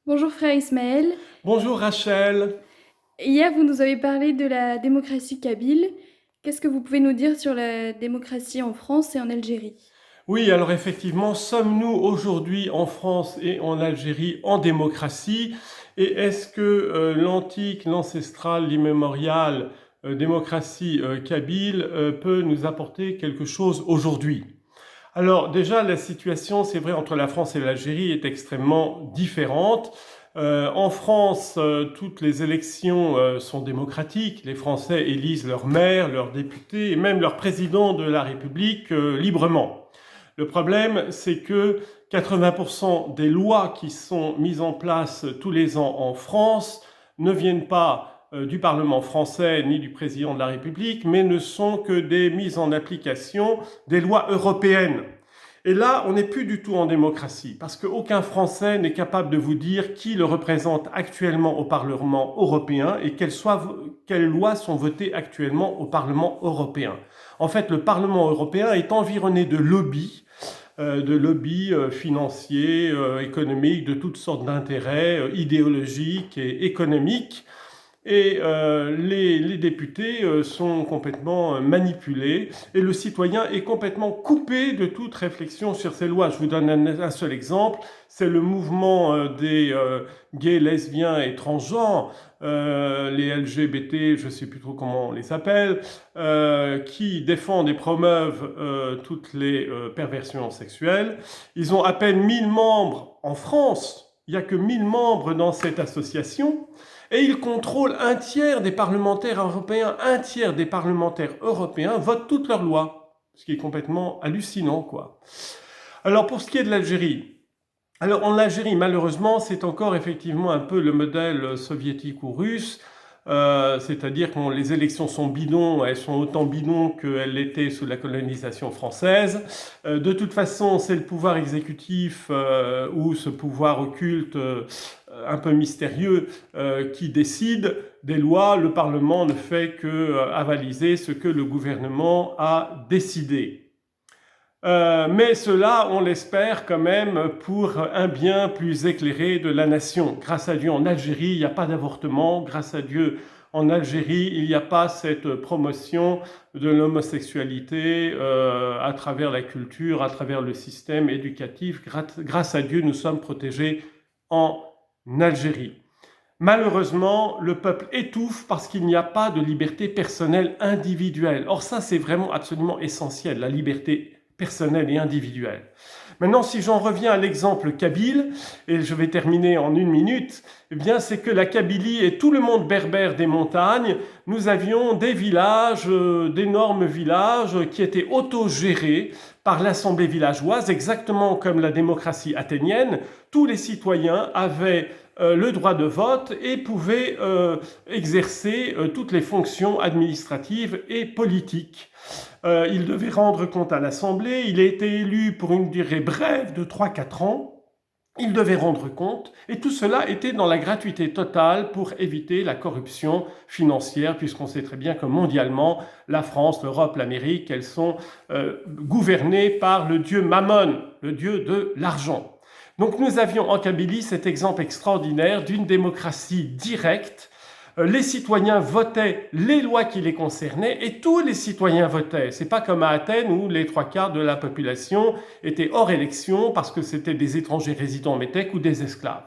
Bonjour frère Ismaël. Bonjour Rachel. Hier, vous nous avez parlé de la démocratie kabyle. Qu'est-ce que vous pouvez nous dire sur la démocratie en France et en Algérie? Oui, alors effectivement, sommes-nous aujourd'hui en France et en Algérie en démocratie? Et est-ce que l'antique, l'ancestrale, l'immémoriale démocratie kabyle peut nous apporter quelque chose aujourd'hui? Alors déjà, la situation, c'est vrai, entre la France et l'Algérie est extrêmement différente. En France, toutes les élections sont démocratiques. Les Français élisent leurs maires, leurs députés et même leur président de la République librement. Le problème, c'est que 80% des lois qui sont mises en place tous les ans en France ne viennent pas du Parlement français ni du président de la République, mais ne sont que des mises en application des lois européennes. Et là, on n'est plus du tout en démocratie, parce qu'aucun Français n'est capable de vous dire qui le représente actuellement au Parlement européen et quelles lois sont votées actuellement au Parlement européen. En fait, le Parlement européen est environné de lobbies financiers, économiques, de toutes sortes d'intérêts idéologiques et économiques. Et les députés sont complètement manipulés et le citoyen est complètement coupé de toute réflexion sur ces lois. Je vous donne un seul exemple, c'est le mouvement des gays, lesbiens et transgenres, les LGBT, je ne sais plus trop comment on les appelle, qui défendent et promeuvent toutes les perversions sexuelles. Ils ont à peine 1000 membres en France, il n'y a que 1000 membres dans cette association. Et ils contrôlent un tiers des parlementaires européens. Un tiers des parlementaires européens votent toutes leurs lois. Ce qui est complètement hallucinant, quoi. Alors, pour ce qui est de l'Algérie, alors en Algérie, malheureusement, c'est encore effectivement un peu le modèle soviétique ou russe. C'est-à-dire que les élections sont bidons, elles sont autant bidons qu'elles l'étaient sous la colonisation française. De toute façon, c'est le pouvoir exécutif ou ce pouvoir occulte un peu mystérieux qui décide des lois. Le Parlement ne fait que avaliser ce que le gouvernement a décidé. Mais cela, on l'espère quand même pour un bien plus éclairé de la nation. Grâce à Dieu, en Algérie, il n'y a pas d'avortement. Grâce à Dieu, en Algérie, il n'y a pas cette promotion de l'homosexualité à travers la culture, à travers le système éducatif. Grâce à Dieu, nous sommes protégés en Algérie. Malheureusement, le peuple étouffe parce qu'il n'y a pas de liberté personnelle individuelle. Or ça, c'est vraiment absolument essentiel, la liberté personnelle et individuelle. Maintenant, si j'en reviens à l'exemple kabyle, et je vais terminer en une minute, eh bien, c'est que la Kabylie et tout le monde berbère des montagnes, nous avions des villages, d'énormes villages qui étaient autogérés par l'assemblée villageoise, exactement comme la démocratie athénienne. Tous les citoyens avaient le droit de vote et pouvaient exercer toutes les fonctions administratives et politiques. Il devait rendre compte à l'Assemblée, il a été élu pour une durée brève de 3-4 ans, il devait rendre compte, et tout cela était dans la gratuité totale pour éviter la corruption financière, puisqu'on sait très bien que mondialement, la France, l'Europe, l'Amérique, elles sont gouvernées par le dieu Mammon, le dieu de l'argent. Donc nous avions en Kabylie cet exemple extraordinaire d'une démocratie directe. Les citoyens votaient les lois qui les concernaient et tous les citoyens votaient. C'est pas comme à Athènes où les 3/4 de la population étaient hors élection parce que c'était des étrangers résidents en métèque ou des esclaves.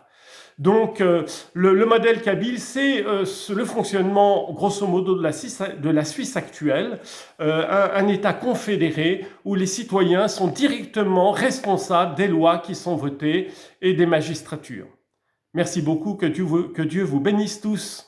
Donc le modèle kabyle, c'est le fonctionnement grosso modo de la Suisse actuelle, un État confédéré où les citoyens sont directement responsables des lois qui sont votées et des magistratures. Merci beaucoup, que Dieu vous bénisse tous.